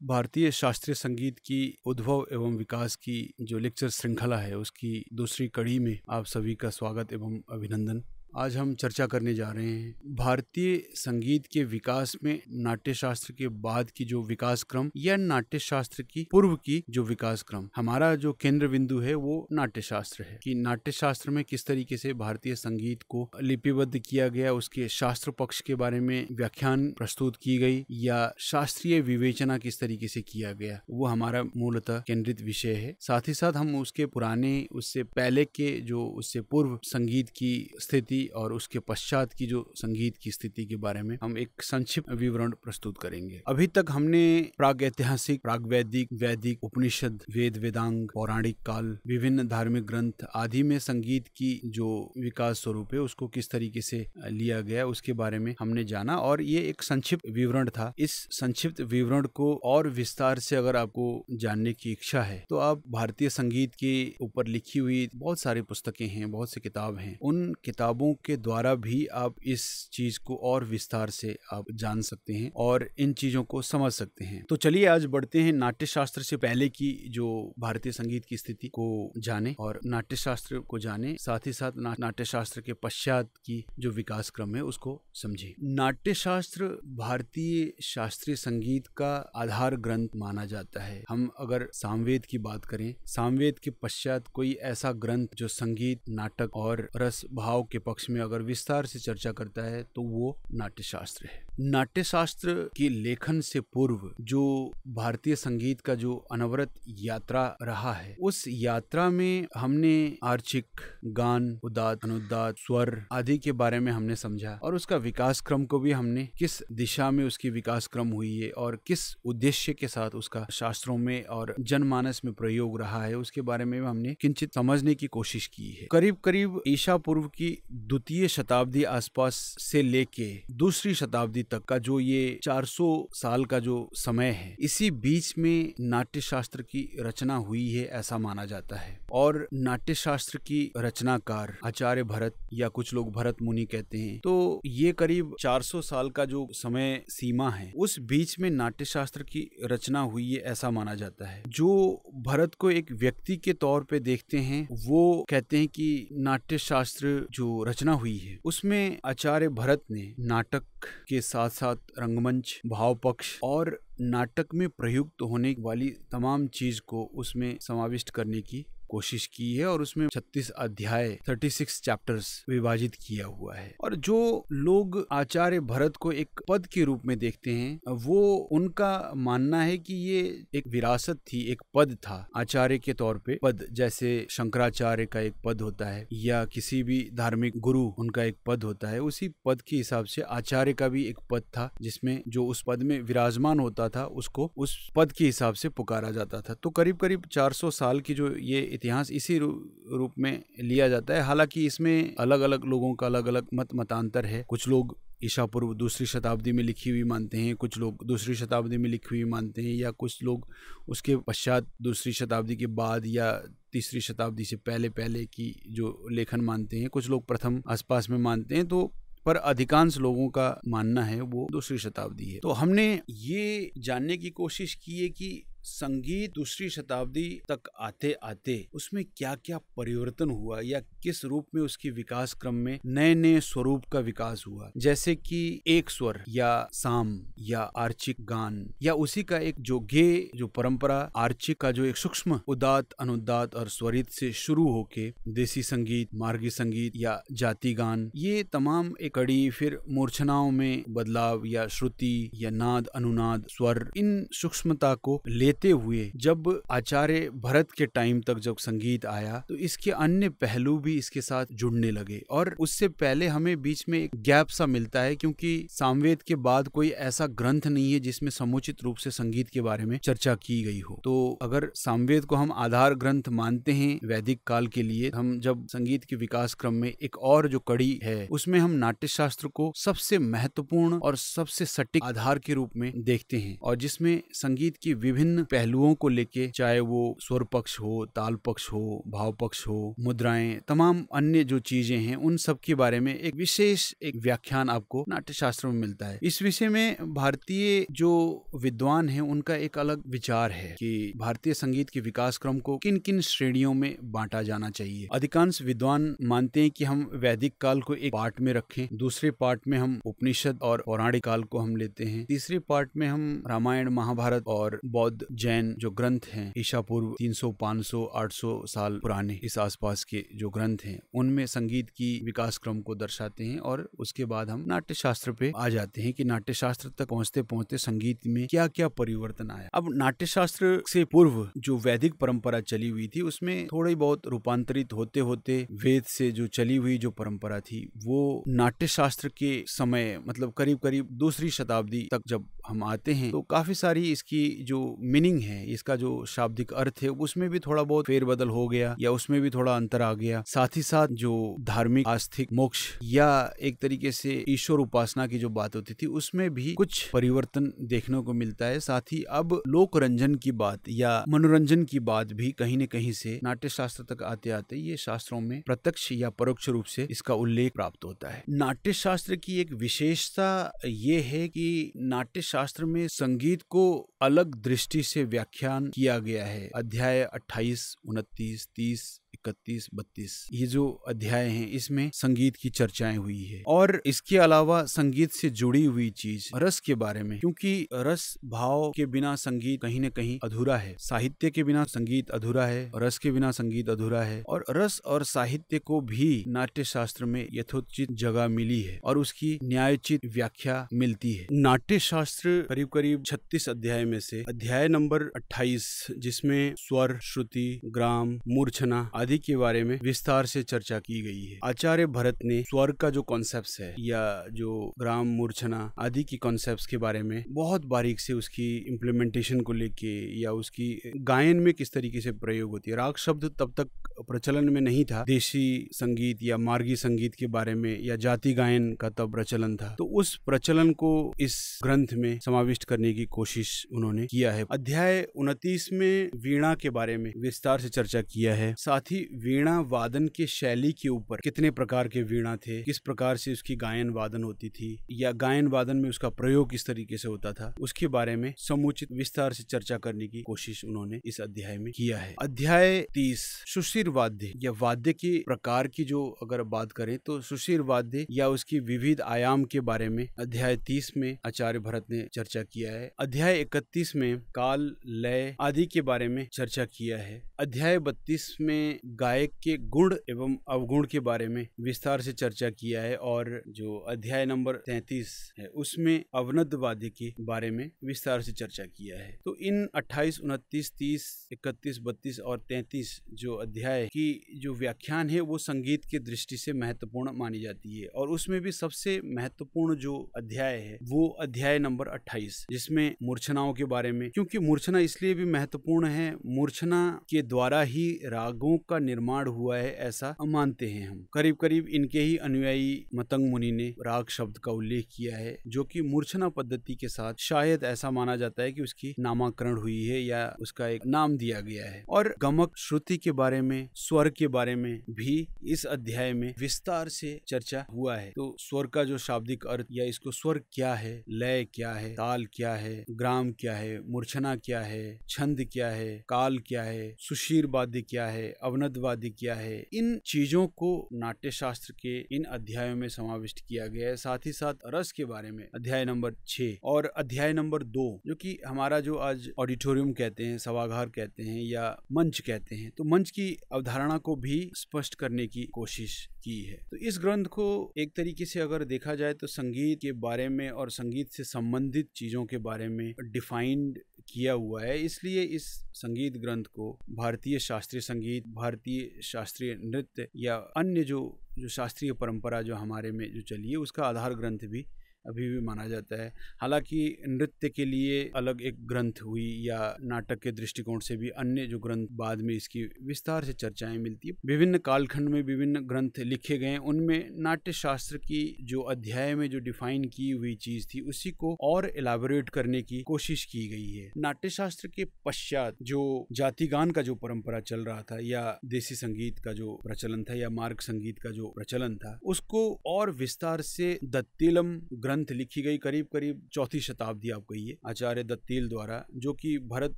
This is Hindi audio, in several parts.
भारतीय शास्त्रीय संगीत की उद्भव एवं विकास की जो लेक्चर श्रृंखला है उसकी दूसरी कड़ी में आप सभी का स्वागत एवं अभिनंदन। आज हम चर्चा करने जा रहे हैं भारतीय संगीत के विकास में नाट्य शास्त्र के बाद की जो विकास क्रम या नाट्य शास्त्र की पूर्व की जो विकास क्रम। हमारा जो केंद्र बिंदु है वो नाट्य शास्त्र है कि नाट्य शास्त्र में किस तरीके से भारतीय संगीत को लिपिबद्ध किया गया, उसके शास्त्र पक्ष के बारे में व्याख्यान प्रस्तुत की गई या शास्त्रीय विवेचना किस तरीके से किया गया, वो हमारा मूलतः केंद्रित विषय है। साथ ही साथ हम उसके पुराने, उससे पहले के जो उससे पूर्व संगीत की स्थिति और उसके पश्चात की जो संगीत की स्थिति के बारे में हम एक संक्षिप्त विवरण प्रस्तुत करेंगे। अभी तक हमने प्राग ऐतिहासिक, प्राग वैदिक, वैदिक, उपनिषद, वेद, वेदांग, पौराणिक काल, विभिन्न धार्मिक ग्रंथ आदि में संगीत की जो विकास स्वरूप है उसको किस तरीके से लिया गया उसके बारे में हमने जाना और ये एक संक्षिप्त विवरण था। इस संक्षिप्त विवरण को और विस्तार से अगर आपको जानने की इच्छा है तो आप भारतीय संगीत के ऊपर लिखी हुई बहुत सारी पुस्तकें हैं, बहुत सी किताब हैं, उन किताबों के द्वारा भी आप इस चीज को और विस्तार से आप जान सकते हैं और इन चीजों को समझ सकते हैं। तो चलिए आज बढ़ते हैं नाट्य शास्त्र से पहले की जो भारतीय संगीत की स्थिति को जाने और नाट्य शास्त्र को जाने, साथ ही साथ नाट्य शास्त्र के पश्चात की जो विकास क्रम है उसको समझे। नाट्य शास्त्र भारतीय शास्त्रीय संगीत का आधार ग्रंथ माना जाता है। हम अगर सामवेद की बात करें, सामवेद के पश्चात कोई ऐसा ग्रंथ जो संगीत, नाटक और रस भाव के पक्ष में अगर विस्तार से चर्चा करता है तो वो नाट्य शास्त्र है। नाट्य शास्त्र की लेखन से पूर्व जो भारतीय संगीत का जो अनवरत यात्रा रहा है, उस यात्रा में हमने आर्चिक, गान, उदात, अनुदात, स्वर आदि के बारे में हमने समझा और उसका विकास क्रम को भी हमने किस दिशा में उसकी विकास क्रम हुई है और किस उद्देश्य के साथ उसका शास्त्रों में और जनमानस में प्रयोग रहा है उसके बारे में हमने किंचित समझने की कोशिश की है। करीब करीब ईसा पूर्व की द्वितीय शताब्दी आसपास से लेके दूसरी शताब्दी तक का जो ये 400 साल का जो समय है, इसी बीच में नाट्य शास्त्र की रचना हुई है ऐसा माना जाता है। और नाट्य शास्त्र की रचनाकार आचार्य भरत या कुछ लोग भरत मुनि कहते हैं, तो ये करीब 400 साल का जो समय सीमा है उस बीच में नाट्य शास्त्र की रचना हुई है ऐसा माना जाता है। जो भरत को एक व्यक्ति के तौर पे देखते हैं वो कहते हैं कि नाट्य शास्त्र जो रचना हुई है उसमें आचार्य भरत ने नाटक के साथ साथ रंगमंच, भाव पक्ष और नाटक में प्रयुक्त होने वाली तमाम चीज को उसमें समाविष्ट करने की कोशिश की है और उसमें 36 अध्याय 36 चैप्टर्स विभाजित किया हुआ है। और जो लोग आचार्य भरत को एक पद के रूप में देखते हैं वो उनका मानना है कि ये एक विरासत थी, एक पद था आचार्य के तौर पे। पद जैसे शंकराचार्य का एक पद होता है या किसी भी धार्मिक गुरु उनका एक पद होता है, उसी पद के हिसाब से आचार्य का भी एक पद था जिसमें जो उस पद में विराजमान होता था उसको उस पद के हिसाब से पुकारा जाता था। तो करीब करीब 400 साल की जो ये इतिहास इसी रूप में लिया जाता है। हालांकि इसमें अलग अलग लोगों का अलग अलग मतांतर है। कुछ लोग ईसा पूर्व दूसरी शताब्दी में लिखी हुई मानते हैं, कुछ लोग दूसरी शताब्दी में लिखी हुई मानते हैं या कुछ लोग उसके पश्चात दूसरी शताब्दी के बाद या तीसरी शताब्दी से पहले की जो लेखन मानते हैं, कुछ लोग प्रथम आसपास में मानते हैं, तो पर अधिकांश लोगों का मानना है वो दूसरी शताब्दी है। तो हमने ये जानने की कोशिश की है कि संगीत दूसरी शताब्दी तक आते आते उसमें क्या क्या परिवर्तन हुआ या किस रूप में उसकी विकास क्रम में नए नए स्वरूप का विकास हुआ। जैसे कि एक स्वर या साम या आर्चिक गान या उसी का एक जो गे जो परंपरा आर्चिक का जो एक सूक्ष्म उदात, अनुदात और स्वरित से शुरू होके देसी संगीत, मार्गी संगीत या जाति गान, ये तमाम एक कड़ी फिर मूर्छनाओं में बदलाव या श्रुति या नाद, अनुनाद, स्वर, इन सूक्ष्मता को लेते हुए जब आचार्य भरत के टाइम तक जब संगीत आया तो इसके अन्य पहलू भी इसके साथ जुड़ने लगे। और उससे पहले हमें बीच में एक गैप सा मिलता है क्योंकि सामवेद के बाद कोई ऐसा ग्रंथ नहीं है जिसमें समुचित रूप से संगीत के बारे में चर्चा की गई हो। तो अगर सामवेद को हम आधार ग्रंथ मानते हैं वैदिक काल के लिए, हम जब संगीत के विकास क्रम में एक और जो कड़ी है उसमें हम नाट्य शास्त्र को सबसे महत्वपूर्ण और सबसे सटीक आधार के रूप में देखते हैं और जिसमें संगीत की विभिन्न विभिन्न पहलुओं को लेके, चाहे वो स्वर पक्ष हो, ताल पक्ष हो, भाव पक्ष हो, मुद्राएं, तमाम अन्य जो चीजें हैं, उन सब के बारे में एक विशेष व्याख्यान आपको नाट्य शास्त्र में मिलता है। इस विषय में भारतीय जो विद्वान हैं उनका एक अलग विचार है कि भारतीय संगीत के विकास क्रम को किन किन श्रेणियों में बांटा जाना चाहिए। अधिकांश विद्वान मानते हैं कि हम वैदिक काल को एक पार्ट में रखें, दूसरे पार्ट में हम उपनिषद और पौराणिक काल को हम लेते हैं, तीसरे पार्ट में हम रामायण, महाभारत और बौद्ध जैन जो ग्रंथ हैं, ईसा पूर्व 300, 500, 800 साल पुराने इस आसपास के जो ग्रंथ हैं, उनमें संगीत की विकास क्रम को दर्शाते हैं। और उसके बाद हम नाट्य शास्त्र पे आ जाते हैं कि नाट्य शास्त्र तक पहुंचते पहुंचते संगीत में क्या क्या परिवर्तन आया। अब नाट्य शास्त्र से पूर्व जो वैदिक परंपरा चली हुई थी उसमें थोड़ी बहुत रूपांतरित होते होते वेद से जो चली हुई जो परंपरा थी वो नाट्य शास्त्र के समय, मतलब करीब करीब दूसरी शताब्दी तक जब हम आते हैं तो काफी सारी इसकी जो मीनिंग है, इसका जो शाब्दिक अर्थ है, उसमें भी थोड़ा बहुत फेरबदल हो गया या उसमें भी थोड़ा अंतर आ गया। साथ ही साथ जो धार्मिक, आस्तिक, मोक्ष या एक तरीके से ईश्वर उपासना की जो बात होती थी उसमें भी कुछ परिवर्तन देखने को मिलता है। साथ ही अब लोक रंजन की बात या मनोरंजन की बात भी कहीं न कहीं से नाट्य शास्त्र तक आते आते ये शास्त्रों में प्रत्यक्ष या परोक्ष रूप से इसका उल्लेख प्राप्त होता है। नाट्य शास्त्र की एक विशेषता ये है कि नाट्य शास्त्र में संगीत को अलग दृष्टि से व्याख्यान किया गया है। अध्याय 28, 29, 30, 31, 32 ये जो अध्याय हैं इसमें संगीत की चर्चाएं हुई है। और इसके अलावा संगीत से जुड़ी हुई चीज रस के बारे में, क्योंकि रस भाव के बिना संगीत कहीं न कहीं अधूरा है, साहित्य के बिना संगीत अधूरा है, रस के बिना संगीत अधूरा है। और रस और साहित्य को भी नाट्य शास्त्र में यथोचित जगह मिली है और उसकी न्यायोचित व्याख्या मिलती है। नाट्य शास्त्र करीब करीब 36 अध्याय में से अध्याय नंबर 28 जिसमें स्वर, श्रुति, ग्राम, मूर्छना आदि के बारे में विस्तार से चर्चा की गई है। आचार्य भरत ने स्वर का जो कॉन्सेप्ट है या जो ग्राम, मूर्छना आदि की कॉन्सेप्ट्स के बारे में बहुत बारीक से उसकी इम्प्लीमेंटेशन को लेके या उसकी गायन में किस तरीके से प्रयोग होती है। राग शब्द तब तक प्रचलन में नहीं था, देशी संगीत या मार्गी संगीत के बारे में या जाति गायन का तब प्रचलन था, तो उस प्रचलन को इस ग्रंथ में समाविष्ट करने की कोशिश उन्होंने किया है। अध्याय 29 में वीणा के बारे में विस्तार से चर्चा किया है। साथ ही वीणा वादन के शैली के ऊपर कितने प्रकार के वीणा थे, किस प्रकार से उसकी गायन वादन होती थी या गायन वादन में उसका प्रयोग किस तरीके से होता था, उसके बारे में समुचित विस्तार से चर्चा करने की कोशिश उन्होंने इस अध्याय में किया है। अध्याय 30 सुशीर वाद्य या वाद्य के प्रकार की जो अगर बात करें तो सुशीर वाद्य या उसकी विविध आयाम के बारे में अध्याय 30 में आचार्य भरत ने चर्चा किया है। अध्याय 31 में काल, लय आदि के बारे में चर्चा किया है। अध्याय 32 में गायक के गुण एवं अवगुण के बारे में विस्तार से चर्चा किया है। और जो अध्याय नंबर 33 है उसमें अवनद वाद्य के बारे में विस्तार से चर्चा किया है। तो इन 28, 29, 30, 31, 32 और 33 जो अध्याय की जो व्याख्यान है वो संगीत के दृष्टि से महत्वपूर्ण मानी जाती है। और उसमें भी सबसे महत्वपूर्ण जो अध्याय है वो अध्याय नंबर 28 जिसमें मूर्छनाओं के बारे में, क्योंकि मूर्छना इसलिए भी महत्वपूर्ण है, मूर्छना के द्वारा ही रागों का निर्माण हुआ है ऐसा मानते हैं हम। करीब करीब इनके ही अनुयायी मतंग मुनि ने राग शब्द का उल्लेख किया है जो कि मूर्छना पद्धति के साथ शायद ऐसा माना जाता है कि उसकी नामाकरण हुई है या उसका एक नाम दिया गया है। और गमक, श्रुति के बारे में, स्वर के बारे में भी इस अध्याय में विस्तार से चर्चा हुआ है। तो स्वर का जो शाब्दिक अर्थ या इसको स्वर क्या है, लय क्या है, ताल क्या है, ग्राम क्या है, मूर्छना क्या है, छंद क्या है, काल क्या है, सुशीर वाद्य क्या है, अवनद वाद्य क्या है, इन चीजों को नाट्य शास्त्र के इन अध्यायों में समाविष्ट किया गया है। साथ ही साथ रस के बारे में अध्याय नंबर 6 और अध्याय नंबर 2 जो कि हमारा जो आज ऑडिटोरियम कहते हैं, सभागार कहते हैं या मंच कहते हैं, तो मंच की अवधारणा को भी स्पष्ट करने की कोशिश की है। तो इस ग्रंथ को एक तरीके से अगर देखा जाए तो संगीत के बारे में और संगीत से संबंधित चीजों के बारे में डिफाइंड किया हुआ है। इसलिए इस संगीत ग्रंथ को भारतीय शास्त्रीय संगीत, भारतीय शास्त्रीय नृत्य या अन्य जो शास्त्रीय परंपरा जो हमारे में जो चली है उसका आधार ग्रंथ भी अभी भी माना जाता है। हालांकि नृत्य के लिए अलग एक ग्रंथ हुई या नाटक के दृष्टिकोण से भी अन्य जो ग्रंथ बाद में इसकी विस्तार से चर्चाएं मिलती है। विभिन्न कालखंड में विभिन्न ग्रंथ लिखे गए, उनमें नाट्य शास्त्र की जो अध्याय में जो डिफाइन की हुई चीज थी उसी को और एलाबोरेट करने की कोशिश की गई है। नाट्य शास्त्र के पश्चात जो जातिगान का जो परंपरा चल रहा था या देसी संगीत का जो प्रचलन था या मार्ग संगीत का जो प्रचलन था, उसको और विस्तार से दत्तीलम ग्रंथ लिखी गई करीब करीब 4वीं शताब्दी आप कहिए आचार्य दत्तील द्वारा, जो कि भरत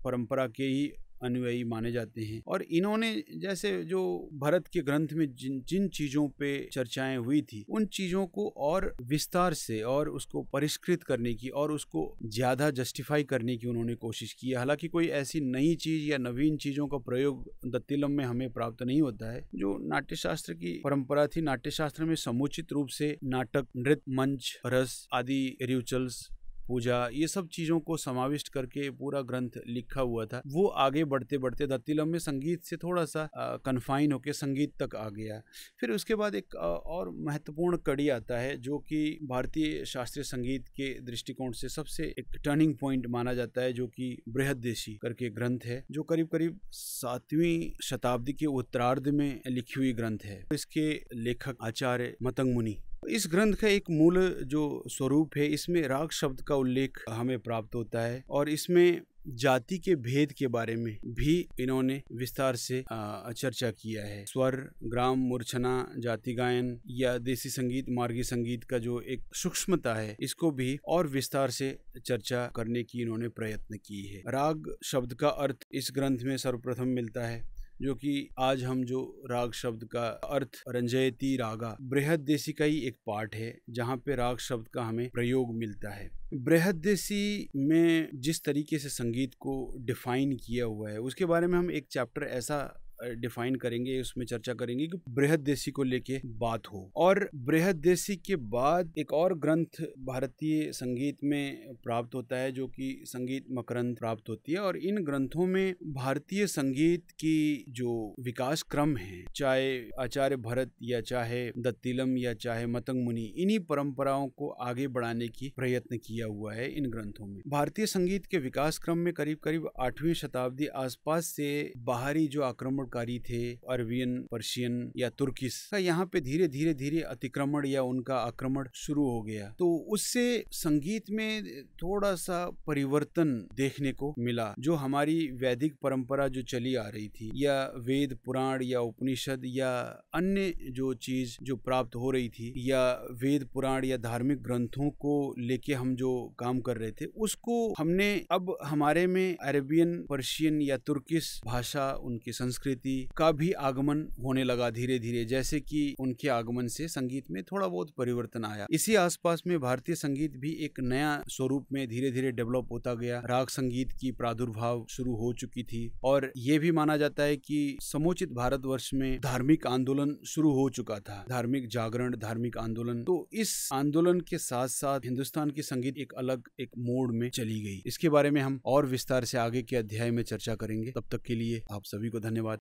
परंपरा के ही अनुयायी माने जाते हैं। और इन्होंने जैसे जो भरत के ग्रंथ में जिन जिन चीजों पे चर्चाएं हुई थी उन चीजों को और विस्तार से और उसको परिष्कृत करने की और उसको ज्यादा जस्टिफाई करने की उन्होंने कोशिश की है। हालांकि कोई ऐसी नई चीज या नवीन चीजों का प्रयोग दत्तीलम में हमें प्राप्त नहीं होता है। जो नाट्यशास्त्र की परंपरा थी, नाट्यशास्त्र में समुचित रूप से नाटक, नृत्य, मंच, रस आदि, रिचुअल्स, पूजा, ये सब चीजों को समाविष्ट करके पूरा ग्रंथ लिखा हुआ था। वो आगे बढ़ते बढ़ते दत्तीलम में संगीत से थोड़ा सा कन्फाइन होके संगीत तक आ गया। फिर उसके बाद एक और महत्वपूर्ण कड़ी आता है जो कि भारतीय शास्त्रीय संगीत के दृष्टिकोण से सबसे एक टर्निंग पॉइंट माना जाता है, जो कि बृहद्देशी करके ग्रंथ है, जो करीब करीब 7वीं शताब्दी के उत्तरार्ध में लिखी हुई ग्रंथ है। इसके लेखक आचार्य मतंग मुनि। इस ग्रंथ का एक मूल जो स्वरूप है, इसमें राग शब्द का उल्लेख हमें प्राप्त होता है और इसमें जाति के भेद के बारे में भी इन्होंने विस्तार से चर्चा किया है। स्वर, ग्राम, मूर्छना, जाति गायन या देसी संगीत, मार्गी संगीत का जो एक सूक्ष्मता है, इसको भी और विस्तार से चर्चा करने की इन्होंने प्रयत्न की है। राग शब्द का अर्थ इस ग्रंथ में सर्वप्रथम मिलता है, जो कि आज हम जो राग शब्द का अर्थ रंजयती रागा, बृहद्देशी का ही एक पार्ट है जहाँ पे राग शब्द का हमें प्रयोग मिलता है। बृहद्देशी में जिस तरीके से संगीत को डिफाइन किया हुआ है उसके बारे में हम एक चैप्टर ऐसा डिफाइन करेंगे, उसमें चर्चा करेंगे कि बृहद्देशी को लेके बात हो। और बृहद्देशी के बाद एक और ग्रंथ भारतीय संगीत में प्राप्त होता है जो कि संगीत मकरंद प्राप्त होती है। और इन ग्रंथों में भारतीय संगीत की जो विकास क्रम है, चाहे आचार्य भरत या चाहे दत्तीलम या चाहे मतंग मुनि, इन्हीं परंपराओं को आगे बढ़ाने की प्रयत्न किया हुआ है इन ग्रंथों में। भारतीय संगीत के विकास क्रम में करीब करीब 8वीं शताब्दी आसपास से बाहरी जो आक्रमणकारी थे, अरबियन, पर्शियन या तुर्किश का, यहाँ पे धीरे धीरे धीरे अतिक्रमण या उनका आक्रमण शुरू हो गया। तो उससे संगीत में थोड़ा सा परिवर्तन देखने को मिला। जो हमारी वैदिक परंपरा जो चली आ रही थी या वेद पुराण या उपनिषद या अन्य जो चीज जो प्राप्त हो रही थी या वेद पुराण या धार्मिक ग्रंथों को लेके हम जो काम कर रहे थे, उसको हमने अब हमारे में अरेबियन, पर्शियन या तुर्किश भाषा, उनकी संस्कृति का भी आगमन होने लगा धीरे धीरे, जैसे कि उनके आगमन से संगीत में थोड़ा बहुत परिवर्तन आया। इसी आसपास में भारतीय संगीत भी एक नया स्वरूप में धीरे धीरे डेवलप होता गया। राग संगीत की प्रादुर्भाव शुरू हो चुकी थी और ये भी माना जाता है कि समुचित भारतवर्ष में धार्मिक आंदोलन शुरू हो चुका था, धार्मिक जागरण, धार्मिक आंदोलन। तो इस आंदोलन के साथ साथ हिंदुस्तान की संगीत एक अलग एक मोड में चली गई। इसके बारे में हम और विस्तार से आगे के अध्याय में चर्चा करेंगे। तब तक के लिए आप सभी को धन्यवाद।